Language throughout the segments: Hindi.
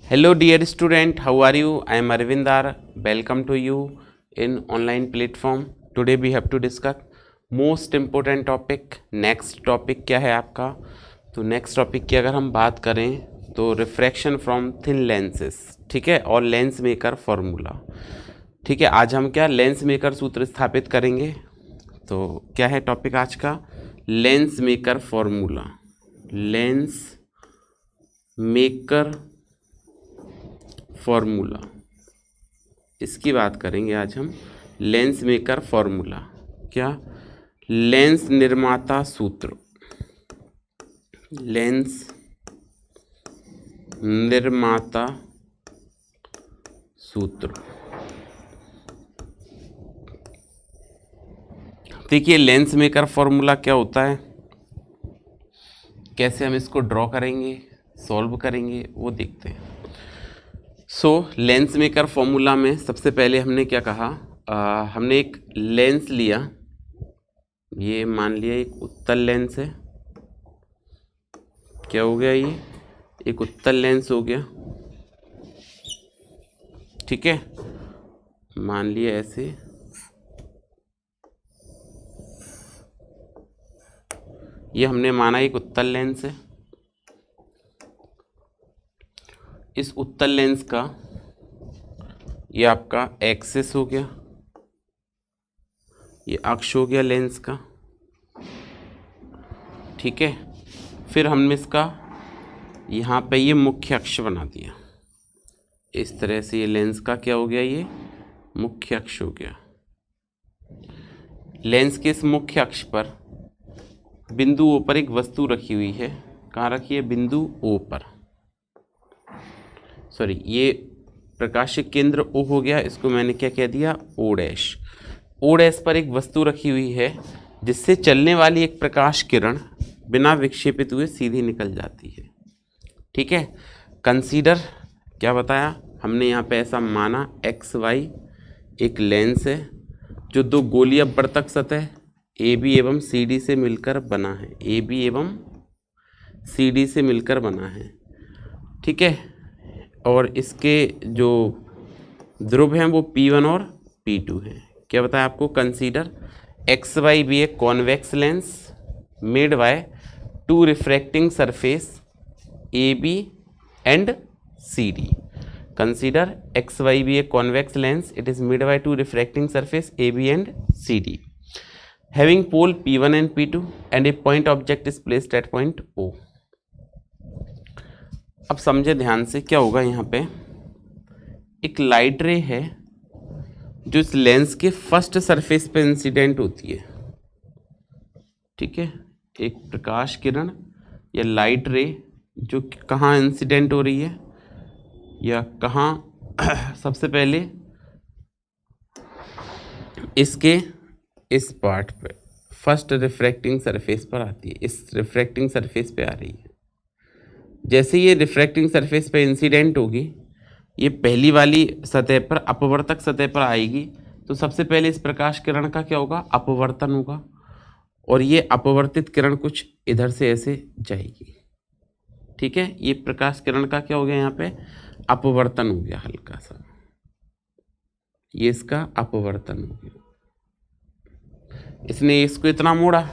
Hello dear student, how are you? I am Arvindar. Welcome to you in online platform. Today we have to discuss most important topic. Next topic क्या है आपका? तो नेक्स्ट टॉपिक की अगर हम बात करें तो रिफ्रैक्शन फ्रॉम थिन लेंसेस, ठीक है, और लेंस मेकर फॉर्मूला। ठीक है, आज हम क्या लेंस मेकर सूत्र स्थापित करेंगे। तो क्या है टॉपिक आज का? Lens maker formula. Lens maker formula, इसकी बात करेंगे आज हम। लेंस मेकर फॉर्मूला क्या? लेंस निर्माता सूत्र। लेंस निर्माता सूत्र। देखिए लेंस मेकर फॉर्मूला क्या होता है, कैसे हम इसको ड्रॉ करेंगे, सॉल्व करेंगे, वो देखते हैं। लेंस मेकर फॉर्मूला में सबसे पहले हमने क्या कहा, हमने एक लेंस लिया, ये मान लिया एक उत्तल लेंस है। क्या हो गया, ये एक उत्तल लेंस हो गया, ठीक है, मान लिया ऐसे। ये हमने माना एक उत्तल लेंस है। इस उत्तल लेंस का ये आपका एक्सिस हो गया, ये अक्ष हो गया लेंस का, ठीक है। फिर हमने इसका यहाँ पे ये मुख्य अक्ष बना दिया। इस तरह से ये लेंस का क्या हो गया, ये मुख्य अक्ष हो गया। लेंस के इस मुख्य अक्ष पर बिंदु O पर एक वस्तु रखी हुई है। कहाँ रखी है? बिंदु O पर। सॉरी, ये प्रकाशिक केंद्र O हो गया, इसको मैंने क्या कह दिया? O dash. O डैश पर एक वस्तु रखी हुई है जिससे चलने वाली एक प्रकाश किरण बिना विक्षेपित हुए सीधी निकल जाती है, ठीक है। कंसीडर, क्या बताया हमने यहाँ पे, ऐसा माना XY एक लेंस है जो दो गोलीय अपवर्तक सतह AB एवं CD से मिलकर बना है। AB एवं CD से मिलकर बना है, ठीक है। और इसके जो ध्रुव हैं वो P1 और P2 हैं। क्या बताया आपको? कंसीडर XY भी एक convex lens made by two refracting surface AB and CD। Consider XY भी एक convex lens, it is made by two refracting surface AB and CD having pole P1 and P2 and a point object is placed at point O। अब समझे ध्यान से, क्या होगा यहाँ पे, एक लाइट रे है जो इस लेंस के फर्स्ट सरफेस पे इंसिडेंट होती है, ठीक है। एक प्रकाश किरण या लाइट रे जो कहाँ इंसिडेंट हो रही है, या कहाँ सबसे पहले इसके इस पार्ट पे फर्स्ट रिफ्रैक्टिंग सरफेस पर आती है। इस रिफ्रैक्टिंग सरफेस पे आ रही है। जैसे ये रिफ्रैक्टिंग सरफेस पे इंसिडेंट होगी, ये पहली वाली सतह पर अपवर्तक सतह पर आएगी, तो सबसे पहले इस प्रकाश किरण का क्या होगा? अपवर्तन होगा, और ये अपवर्तित किरण कुछ इधर से ऐसे जाएगी, ठीक है। ये प्रकाश किरण का क्या हो गया, यहाँ पे अपवर्तन हो गया हल्का सा, ये इसका अपवर्तन हो गया। इसने इसको इतना मोड़ा।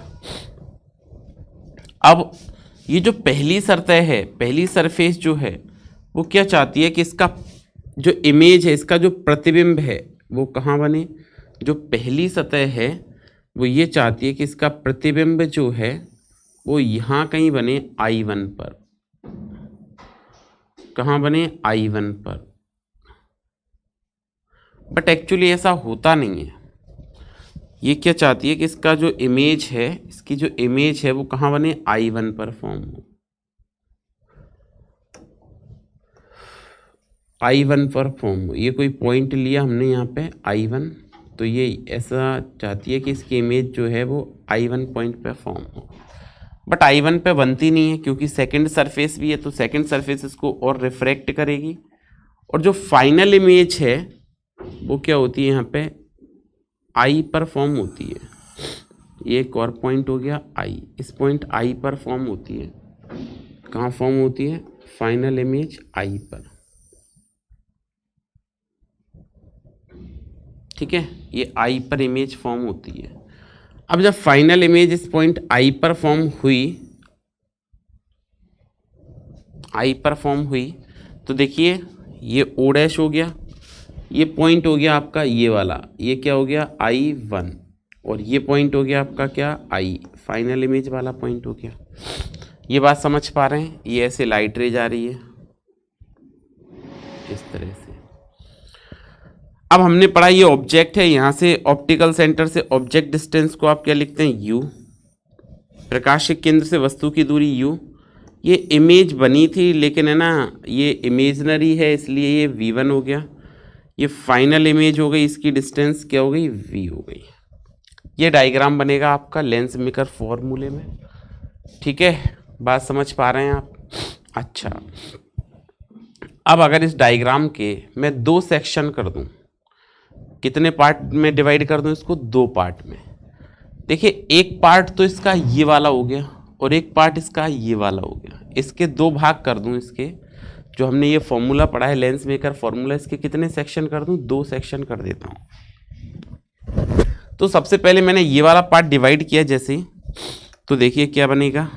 अब ये जो पहली सतह है, पहली सरफेस जो है, वो क्या चाहती है कि इसका जो इमेज है, इसका जो प्रतिबिंब है, वो कहाँ बने? जो पहली सतह है वो ये चाहती है कि इसका प्रतिबिंब जो है वो यहाँ कहीं बने, I1 पर। कहाँ बने? I1 पर। बट एक्चुअली ऐसा होता नहीं है। ये क्या चाहती है कि इसका जो इमेज है, इसकी जो इमेज है वो कहाँ बने? I1 पर फॉर्म हो, I1 पर फॉर्म हो। ये कोई पॉइंट लिया हमने यहाँ पे I1, तो ये ऐसा चाहती है कि इसकी इमेज जो है वो I1 पॉइंट पे फॉर्म हो। बट I1 पे बनती नहीं है, क्योंकि सेकंड सरफेस भी है, तो सेकंड सरफेस इसको और रिफ्रैक्ट करेगी, और जो फाइनल इमेज है वो क्या होती है, यहाँ पे I पर फॉर्म होती है। ये एक और पॉइंट हो गया I, इस पॉइंट I पर फॉर्म होती है। कहाँ फॉर्म होती है? फाइनल इमेज I पर। ठीक है, ये आई पर इमेज फॉर्म होती है। अब जब फाइनल इमेज इस पॉइंट आई पर फॉर्म हुई, तो देखिए ये ओ डैश हो गया, ये पॉइंट हो गया आपका ये वाला, ये क्या हो गया I1, और ये पॉइंट हो गया आपका क्या I, फाइनल इमेज वाला पॉइंट हो गया। ये बात समझ पा रहे हैं? ये ऐसे लाइट रे जा रही है इस तरह से। अब हमने पढ़ा ये ऑब्जेक्ट है, यहाँ से ऑप्टिकल सेंटर से ऑब्जेक्ट डिस्टेंस को आप क्या लिखते हैं U, प्रकाश के केंद्र से वस्तु की दूरी U। ये इमेज बनी थी लेकिन है ना ये इमेजनरी है इसलिए ये V1 हो गया। ये फाइनल इमेज हो गई, इसकी डिस्टेंस क्या हो गई V हो गई। ये डायग्राम बनेगा आपका लेंस मेकर फॉर्मूले में। ठीक है, बात समझ पा रहे हैं आप? अच्छा, अब अगर इस डायग्राम के मैं 2 सेक्शन कर दूं, कितने पार्ट में डिवाइड कर दूं इसको? 2 पार्ट में। देखिए एक पार्ट तो इसका ये वाला हो गया और एक पार्ट इसका ये वाला हो गया। इसके 2 भाग कर दूं, इसके जो हमने ये फॉर्मूला पढ़ा है लेंस मेकर फॉर्मूला, इसके कितने सेक्शन कर दूं? 2 सेक्शन कर देता हूं। तो सबसे पहले मैंने ये वाला पार्ट डिवाइड किया जैसे, तो देखिए क्या बनेगा।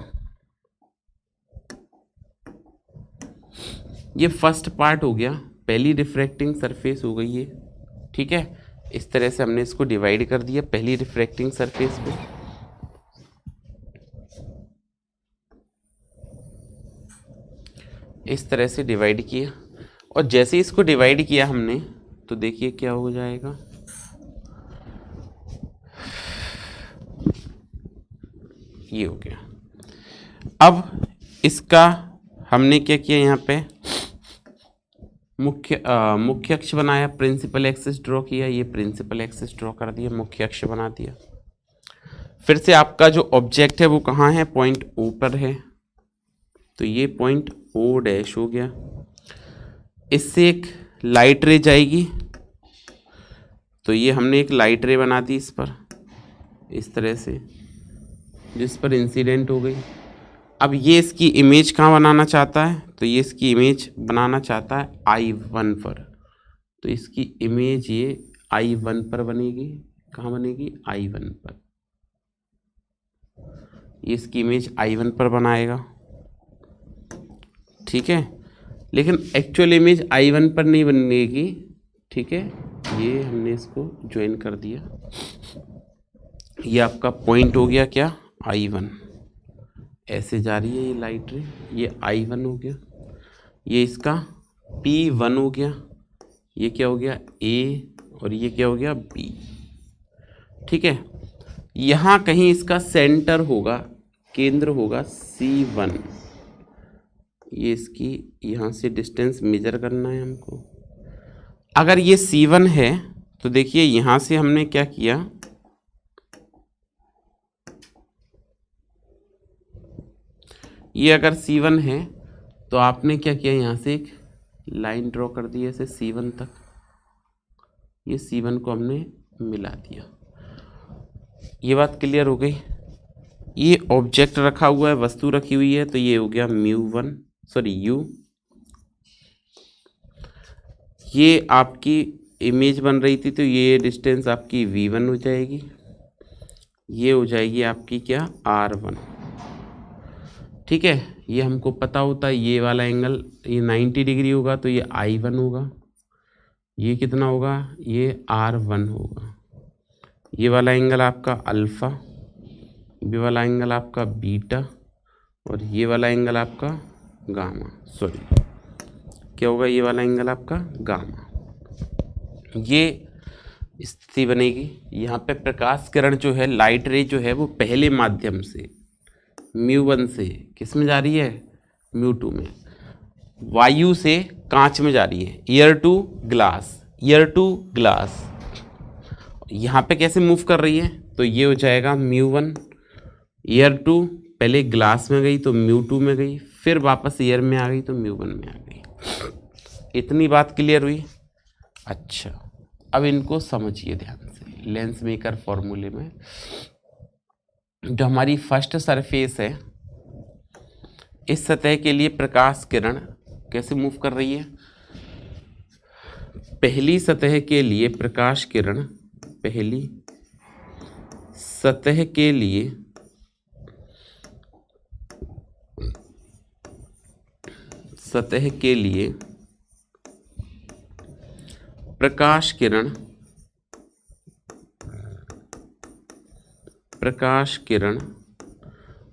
ये फर्स्ट पार्ट हो गया, पहली रिफ्रैक्टिंग सरफेस हो गई ये। ठीक है, इस तरह से हमने इसको डिवाइड कर दिया पहली रिफ्रैक्टिंग सरफेस पे। इस तरह से डिवाइड किया, और जैसे इसको डिवाइड किया हमने तो देखिए क्या हो जाएगा। ये हो गया। अब इसका हमने क्या किया, यहाँ पे मुख्य अक्ष बनाया, प्रिंसिपल एक्सिस ड्रॉ किया, ये प्रिंसिपल एक्सिस ड्रॉ कर दिया, मुख्य अक्ष बना दिया। फिर से आपका जो ऑब्जेक्ट है वो कहाँ है? पॉइंट ओ पर है, तो ये पॉइंट ओ डैश हो गया। इससे एक लाइट रे जाएगी, तो ये हमने एक लाइट रे बना दी इस पर इस तरह से, जिस पर इंसिडेंट हो गई। अब ये इसकी इमेज कहाँ बनाना चाहता है? तो ये इसकी इमेज बनाना चाहता है I1 पर, तो इसकी इमेज ये I1 पर बनेगी। कहाँ बनेगी? I1 पर। ये इसकी इमेज I1 पर बनाएगा। ठीक है, लेकिन एक्चुअल इमेज I1 पर नहीं बनेगी। ठीक है, ये हमने इसको ज्वाइन कर दिया। ये आपका पॉइंट हो गया क्या? I1। ऐसे जा रही है ये लाइट रे, ये I1 हो गया, ये इसका P1 हो गया, ये क्या हो गया A, और ये क्या हो गया B। ठीक है, यहाँ कहीं इसका सेंटर होगा, केंद्र होगा C1। ये इसकी यहाँ से डिस्टेंस मेजर करना है हमको। अगर ये C1 है तो देखिए यहाँ से हमने क्या किया, ये अगर C1 है तो आपने क्या किया, यहाँ से एक लाइन ड्रॉ कर दी ऐसे C1 तक। ये C1 को हमने मिला दिया। ये बात क्लियर हो गई। ये ऑब्जेक्ट रखा हुआ है, वस्तु रखी हुई है, तो ये हो गया U। ये आपकी इमेज बन रही थी, तो ये डिस्टेंस आपकी V1 हो जाएगी। ये हो जाएगी आपकी क्या? R1। ठीक है, ये हमको पता होता है ये वाला एंगल ये 90 डिग्री होगा, तो ये I1 होगा। ये कितना होगा? ये R1 होगा। ये वाला एंगल आपका अल्फ़ा, ये वाला एंगल आपका बीटा, और ये वाला एंगल आपका गामा। सॉरी, क्या होगा? ये वाला एंगल आपका गामा। ये स्थिति बनेगी। यहाँ पे प्रकाश किरण जो है, लाइट रे जो है, वो पहले माध्यम से μ1 से किस में जा रही है? μ2 में। वायु से कांच में जा रही है, ईयर टू ग्लास। यहाँ पे कैसे मूव कर रही है? तो ये हो जाएगा μ1, ईयर टू पहले ग्लास में गई तो μ2 में गई, फिर वापस ईयर में आ गई तो μ1 में आ गई। इतनी बात क्लियर हुई? अच्छा, अब इनको समझिए ध्यान से। लेंस मेकर फॉर्मूले में जो हमारी फर्स्ट सरफेस है, इस सतह के लिए प्रकाश किरण कैसे मूव कर रही है? पहली सतह के लिए प्रकाश किरण, पहली सतह के लिए प्रकाश किरण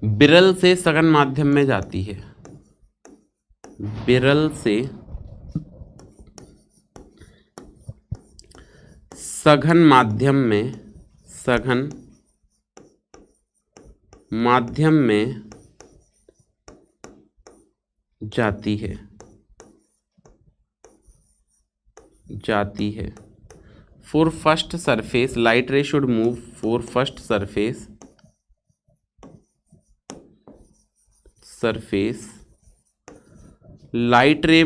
विरल से सघन माध्यम में जाती है, विरल से सघन माध्यम में जाती है। For first surface, light ray should move for first surface light ray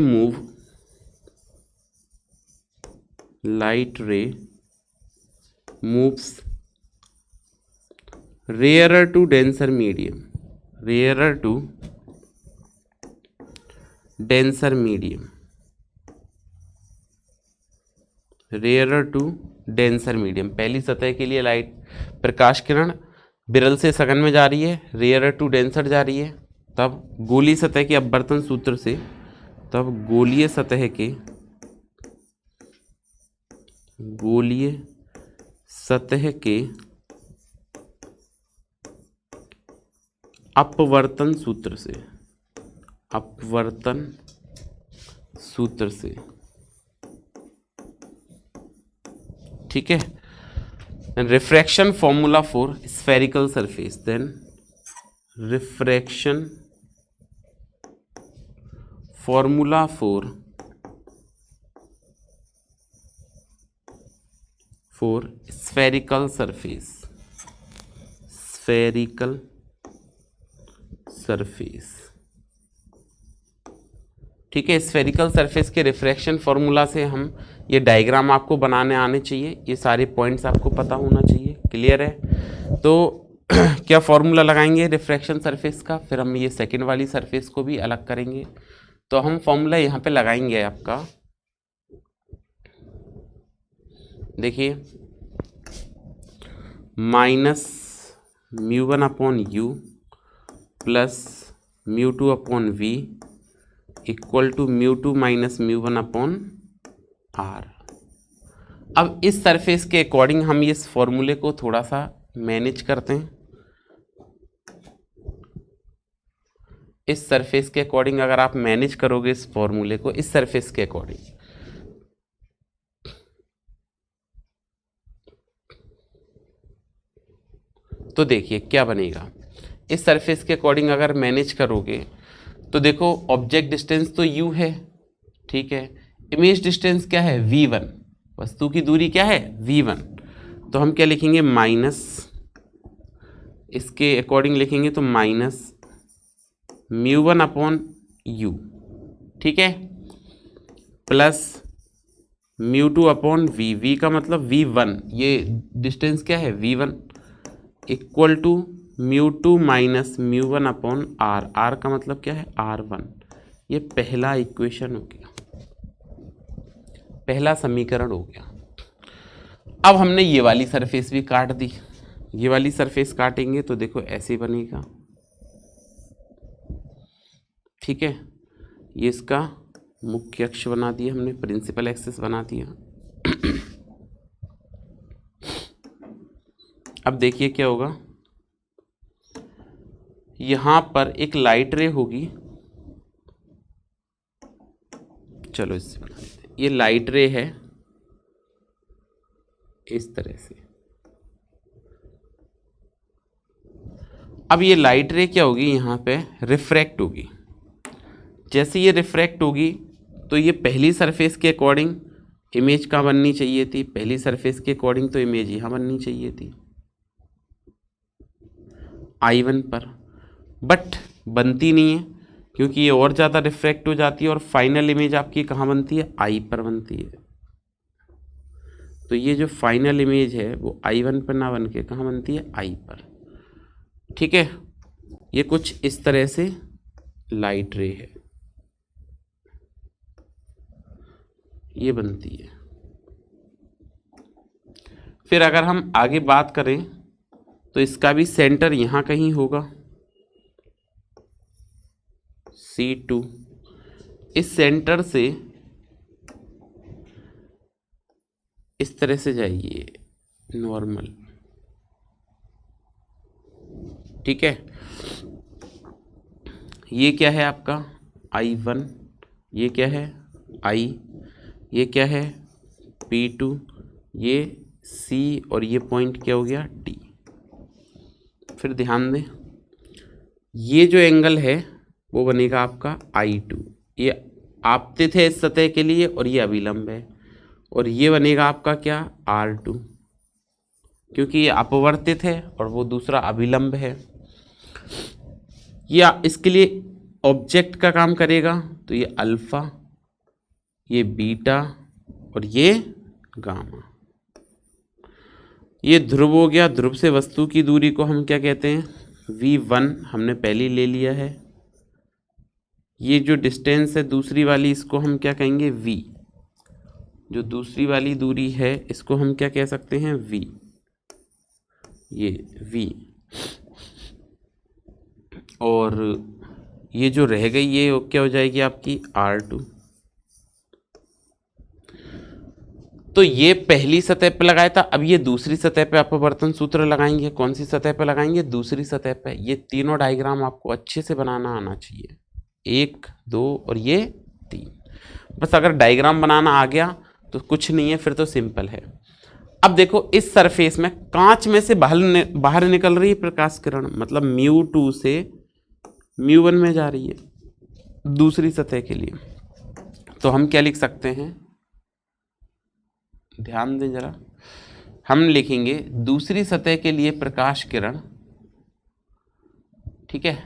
moves rarer to denser medium, पहली सतह के लिए लाइट प्रकाश किरण विरल से सघन में जा रही है, रेयर टू डेंसर जा रही है, तब गोलीय सतह के अपवर्तन सूत्र से, तब गोलीय सतह के अपवर्तन सूत्र से, ठीक है। Refraction formula for spherical surface, then refraction formula for spherical surface, ठीक है। स्फेरिकल सरफेस के रिफ्रैक्शन फॉर्मूला से हम ये डायग्राम आपको बनाने आने चाहिए, ये सारे पॉइंट्स आपको पता होना चाहिए, क्लियर है। तो क्या फॉर्मूला लगाएंगे रिफ्रैक्शन सरफेस का, फिर हम ये सेकंड वाली सरफेस को भी अलग करेंगे। तो हम फॉर्मूला यहाँ पे लगाएंगे आपका, देखिए -μ1/u plus μ2/v equal to μ2 - μ1/r। अब इस सरफेस के अकॉर्डिंग हम इस फॉर्मूले को थोड़ा सा मैनेज करते हैं। इस सरफेस के अकॉर्डिंग अगर आप मैनेज करोगे इस फॉर्मूले को, इस सरफेस के अकॉर्डिंग, तो देखिए क्या बनेगा। इस सरफेस के अकॉर्डिंग अगर मैनेज करोगे तो देखो ऑब्जेक्ट डिस्टेंस तो u है, ठीक है। इमेज डिस्टेंस क्या है v1, वस्तु की दूरी क्या है v1। तो हम क्या लिखेंगे माइनस, इसके अकॉर्डिंग लिखेंगे तो -μ1/u, ठीक है, प्लस μ2/v, v का मतलब v1, ये डिस्टेंस क्या है v1, equal to μ2 - μ1/r, r का मतलब क्या है r1। ये पहला इक्वेशन हो गया, पहला समीकरण हो गया। अब हमने ये वाली सरफेस भी काट दी, ये वाली सरफेस काटेंगे तो देखो ऐसे बनेगा, ठीक है। ये इसका मुख्य अक्ष बना दिया हमने, प्रिंसिपल एक्सिस बना दिया। अब देखिए क्या होगा, यहां पर एक लाइट रे होगी, चलो इससे बना देते हैं। ये लाइट रे है इस तरह से। अब ये लाइट रे क्या होगी, यहां पे रिफ्रैक्ट होगी। जैसे ये रिफ्रैक्ट होगी तो ये पहली सरफेस के अकॉर्डिंग इमेज कहाँ बननी चाहिए थी, पहली सरफेस के अकॉर्डिंग तो इमेज यहाँ बननी चाहिए थी I1 पर, बट बनती नहीं है क्योंकि ये और ज़्यादा रिफ्रैक्ट हो जाती है और फाइनल इमेज आपकी कहाँ बनती है, I पर बनती है। तो ये जो फाइनल इमेज है वो I1 पर ना बन के कहाँ बनती है, I पर, ठीक है। ये कुछ इस तरह से लाइट रे है, ये बनती है। फिर अगर हम आगे बात करें तो इसका भी सेंटर यहाँ कहीं होगा, C2। इस सेंटर से इस तरह से जाइए नॉर्मल, ठीक है। ये क्या है आपका I1, ये क्या है I, ये क्या है P2, ये C और ये पॉइंट क्या हो गया D। फिर ध्यान दें, ये जो एंगल है वो बनेगा आपका I2, ये आपतित है इस सतह के लिए और ये अभिलंब है, और ये बनेगा आपका क्या R2, क्योंकि ये अपवर्तित है और वो दूसरा अभिलंब है। या इसके लिए ऑब्जेक्ट का काम करेगा, तो ये अल्फा, ये बीटा और ये गामा। ये ध्रुव हो गया, ध्रुव से वस्तु की दूरी को हम क्या कहते हैं V1, हमने पहले ही ले लिया है। ये जो डिस्टेंस है दूसरी वाली, इसको हम क्या कहेंगे V, जो दूसरी वाली दूरी है इसको हम क्या कह सकते हैं V, ये V। और ये जो रह गई ये क्या हो जाएगी आपकी R2। तो ये पहली सतह पे लगाया था, अब ये दूसरी सतह पे अपवर्तन सूत्र लगाएंगे। कौन सी सतह पे लगाएंगे, दूसरी सतह पे। ये तीनों डायग्राम आपको अच्छे से बनाना आना चाहिए, 1 2 और ये 3। बस अगर डायग्राम बनाना आ गया तो कुछ नहीं है, फिर तो सिंपल है। अब देखो इस सरफेस में कांच में से बाहर निकल रही है प्रकाश किरण, मतलब μ2 से μ1 में जा रही है दूसरी सतह के लिए। तो हम क्या लिख सकते हैं, ध्यान दें जरा, हम लिखेंगे दूसरी सतह के लिए प्रकाश किरण, ठीक है।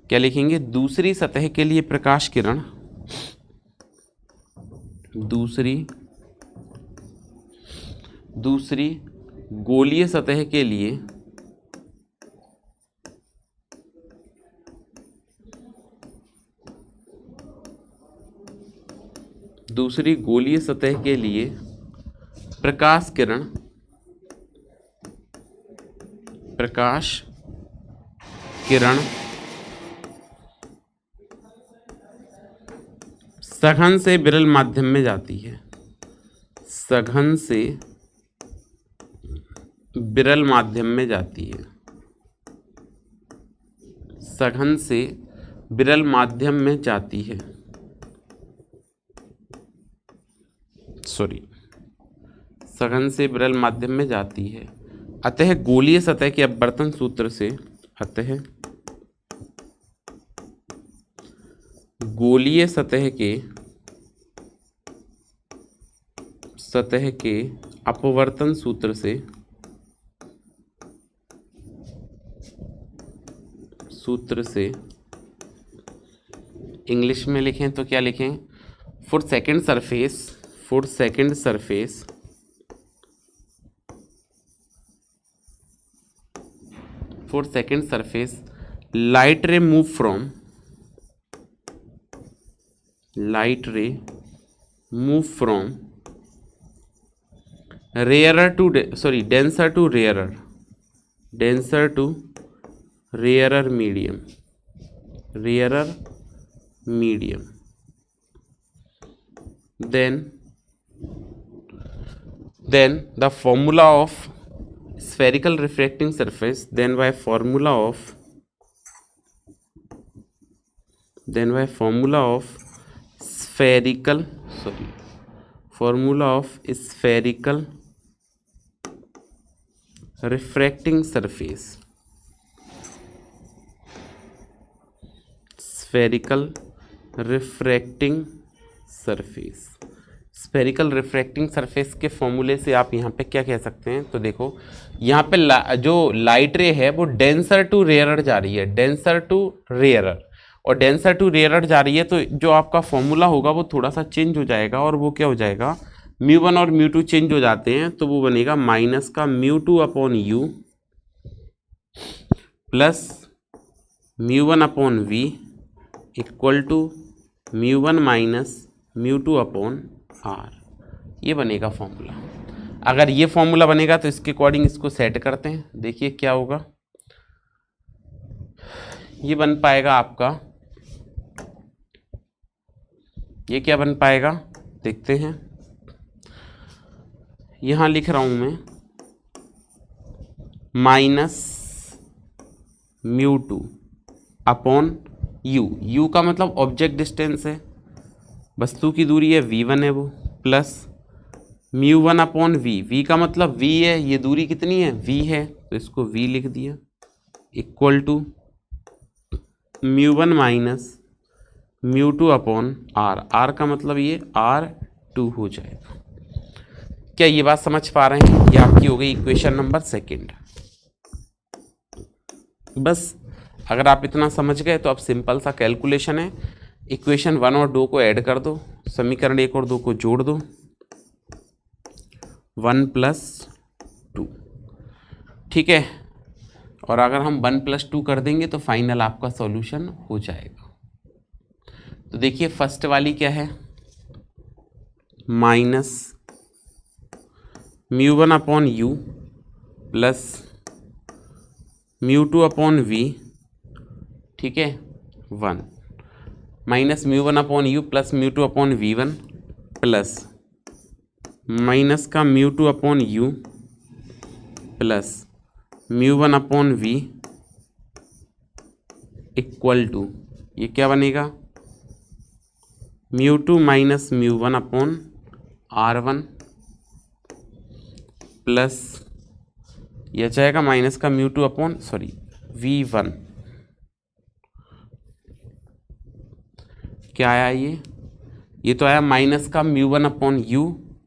क्या लिखेंगे, दूसरी सतह के लिए प्रकाश किरण, दूसरी गोलीय सतह के लिए प्रकाश किरण सघन से विरल माध्यम में जाती है, सघन से विरल माध्यम में जाती है, सघन से विरल माध्यम में जाती है, सघन से विरल माध्यम में जाती है। अतः गोलीय सतह के अपवर्तन सूत्र से, अतः गोलीय सतह के अपवर्तन सूत्र से इंग्लिश में लिखें तो क्या लिखें, फॉर सेकंड सरफेस लाइट रे move from denser to rarer medium, then the formula of spherical refracting surface, then by formula of spherical refracting surface, spherical refracting surface के फॉर्मूले से आप यहाँ पे क्या कह सकते हैं, तो देखो यहाँ पे जो लाइट रे है वो डेंसर टू रेयरर जा रही है, डेंसर टू रेयरर जा रही है। तो जो आपका फॉर्मूला होगा वो थोड़ा सा चेंज हो जाएगा, और वो क्या हो जाएगा, μ1 और μ2 चेंज हो जाते हैं, तो वो बनेगा माइनस का μ2 upon u plus μ1 upon v equal to μ1 minus μ2 upon r। ये बनेगा फॉर्मूला। अगर ये फॉर्मूला बनेगा तो इसके अकॉर्डिंग इसको सेट करते हैं। देखिए क्या होगा, ये बन पाएगा आपका, ये क्या बन पाएगा देखते हैं। यहां लिख रहा हूं मैं माइनस μ2 अपॉन u, u का मतलब ऑब्जेक्ट डिस्टेंस है, वस्तु की दूरी है v1 है वो, प्लस μ1 अपॉन v, v का मतलब v है, ये दूरी कितनी है v है, तो इसको v लिख दिया, equal to μ1 minus μ2 upon r, r का मतलब ये r2 हो जाएगा। क्या ये बात समझ पा रहे हैं? ये आपकी हो गई इक्वेशन नंबर सेकंड। बस अगर आप इतना समझ गए तो अब सिंपल सा कैलकुलेशन है, इक्वेशन 1 और 2 को ऐड कर दो, समीकरण 1 और 2 को जोड़ दो, 1 + 2, ठीक है। और अगर हम 1 + 2 कर देंगे तो फाइनल आपका सॉल्यूशन हो जाएगा। तो देखिए फर्स्ट वाली क्या है, minus μ1 upon u plus μ2 upon v, ठीक है, 1 minus μ1 upon u plus μ2 upon v1 plus minus का μ2 upon u plus μ1 upon v equal to, ये क्या बनेगा μ2 माइनस μ1 अपॉन r1 प्लस यह जाएगा माइनस का μ2 अपॉन v1, क्या आया ये तो आया माइनस का μ1 upon u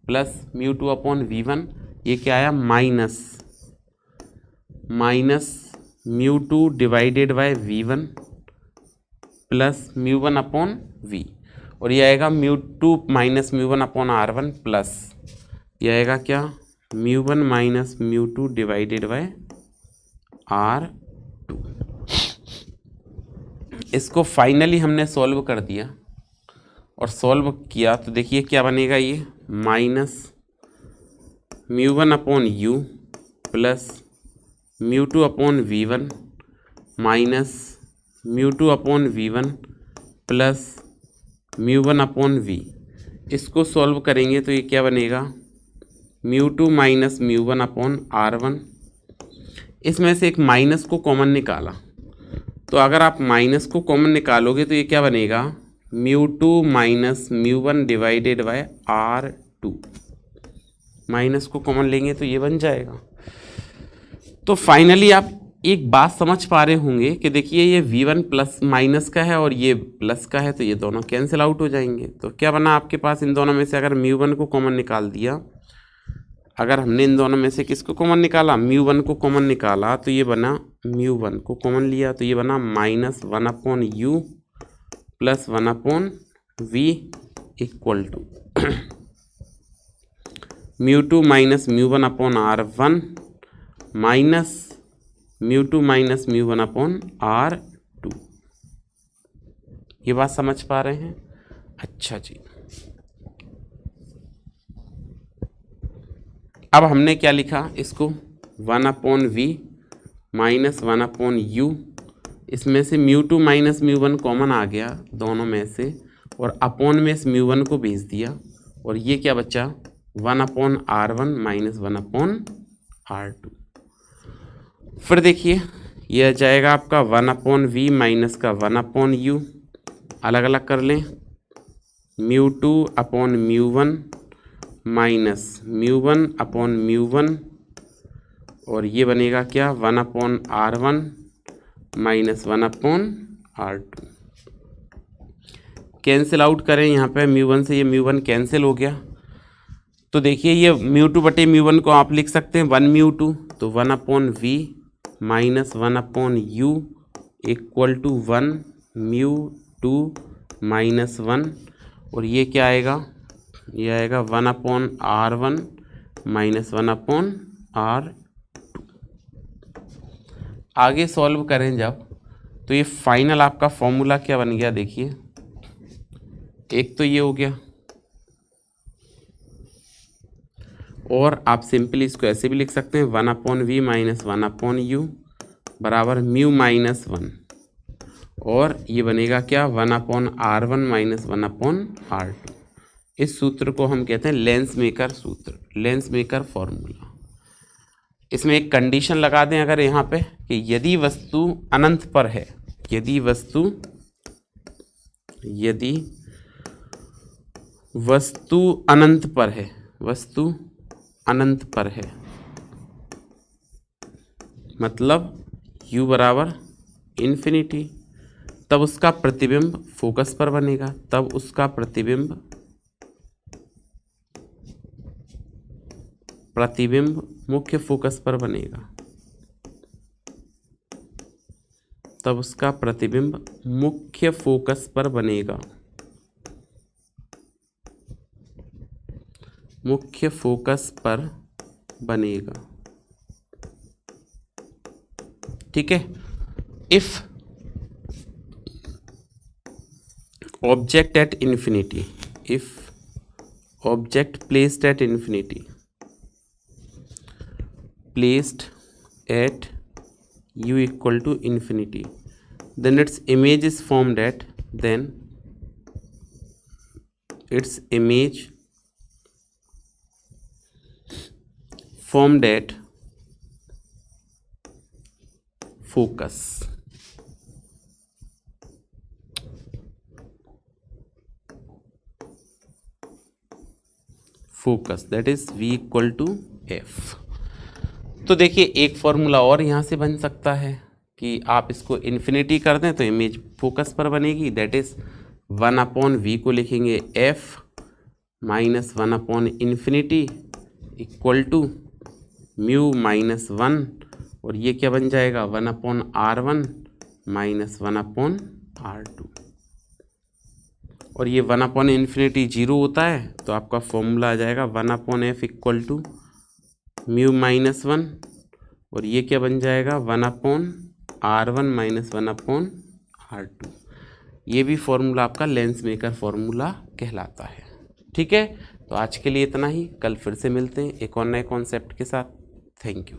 plus μ2 upon v1, ये क्या आया minus μ2 divided by v1 plus μ1 upon v, और ये आएगा μ2 माइनस μ1 अपॉन r1 प्लस ये आएगा क्या μ1 माइनस μ2 डिवाइडेड बाय r2। इसको फाइनली हमने सॉल्व कर दिया और सॉल्व किया तो देखिए क्या बनेगा, ये minus μ1 upon u plus μ2 upon v1 minus μ2 upon v1 plus μ1 upon v, इसको सॉल्व करेंगे तो ये क्या बनेगा μ2 माइनस μ1 अपॉन r1। इसमें से एक माइनस को कॉमन निकाला, तो अगर आप माइनस को कॉमन निकालोगे तो ये क्या बनेगा μ2 minus μ1 divided by r2, minus को कॉमन लेंगे तो ये बन जाएगा। तो फाइनली आप एक बात समझ पा रहे होंगे कि देखिए ये v1 प्लस माइनस का है और ये प्लस का है, तो ये दोनों कैंसिल आउट हो जाएंगे। तो क्या बना आपके पास, इन दोनों में से अगर μ1 को कॉमन निकाल दिया, अगर हमने इन दोनों में से किसको कॉमन निकाला μ1 को कॉमन निकाला, तो ये बना μ1 को कॉमन लिया तो ये बना minus 1 upon u plus 1 upon v equal to μ2 minus μ1 upon r1 minus μ2 minus μ1 upon r2। ये बात समझ पा रहे हैं? अच्छा जी, अब हमने क्या लिखा इसको 1 upon v minus 1 upon u, इसमें से μ2 माइनस μ1 कॉमन आ गया दोनों में से, और अपॉन में इस μ1 को भेज दिया, और ये क्या बचा 1 upon r1 minus 1 upon r2। फिर देखिए यह जाएगा आपका 1 अपॉन v माइनस का 1 अपॉन u, अलग अलग कर लें, μ2 अपॉन μ1 माइनस μ1 अपॉन μ1, और ये बनेगा क्या 1 upon r1 minus 1 upon r2। Cancel out करें यहाँ पे μ1 से, ये μ1 कैंसिल हो गया, तो देखिए ये μ2 बटे μ1 को आप लिख सकते हैं 1 μ2, तो 1 upon v minus 1 upon u equal to 1 μ2 minus 1, और ये क्या आएगा, ये आएगा 1 upon r1 minus 1 upon r2। आगे सॉल्व करें जब, तो ये फाइनल आपका फॉर्मूला क्या बन गया, देखिए एक तो ये हो गया, और आप सिंपली इसको ऐसे भी लिख सकते हैं 1/v माइनस 1/u बराबर म्यू माइनस 1, और ये बनेगा क्या 1/r1 माइनस 1/r2। इस सूत्र को हम कहते हैं लेंस मेकर सूत्र, लेंस मेकर फॉर्मूला। इसमें एक कंडीशन लगा दें अगर यहाँ पे कि यदि वस्तु अनंत पर है, यदि वस्तु अनंत पर है, वस्तु अनंत पर है, मतलब u बराबर इन्फिनिटी, तब उसका प्रतिबिंब फोकस पर बनेगा, तब उसका प्रतिबिंब मुख्य फोकस पर बनेगा, तब उसका प्रतिबिंब मुख्य फोकस पर बनेगा, मुख्य फोकस पर बनेगा। ठीक है। If object at infinity, if object placed at infinity, placed at u equal to infinity, then its image is formed at, then its image formed at focus, that is v equal to f। तो देखिए एक फॉर्मूला और यहाँ से बन सकता है कि आप इसको इन्फिनिटी कर दें तो इमेज फोकस पर बनेगी, दैट इज़ 1/v को लिखेंगे f माइनस 1/इन्फिनिटी इक्वल टू म्यू माइनस 1, और ये क्या बन जाएगा 1/r1 माइनस 1/r2, और ये 1/इन्फिनिटी 0 होता है तो आपका फॉर्मूला आ जाएगा 1/f equal to mu minus 1, और ये क्या बन जाएगा 1/r1 माइनस 1/r2। ये भी फॉर्मूला आपका लेंस मेकर फॉर्मूला कहलाता है। ठीक है, तो आज के लिए इतना ही, कल फिर से मिलते हैं एक और नए कॉन्सेप्ट के साथ। Thank you.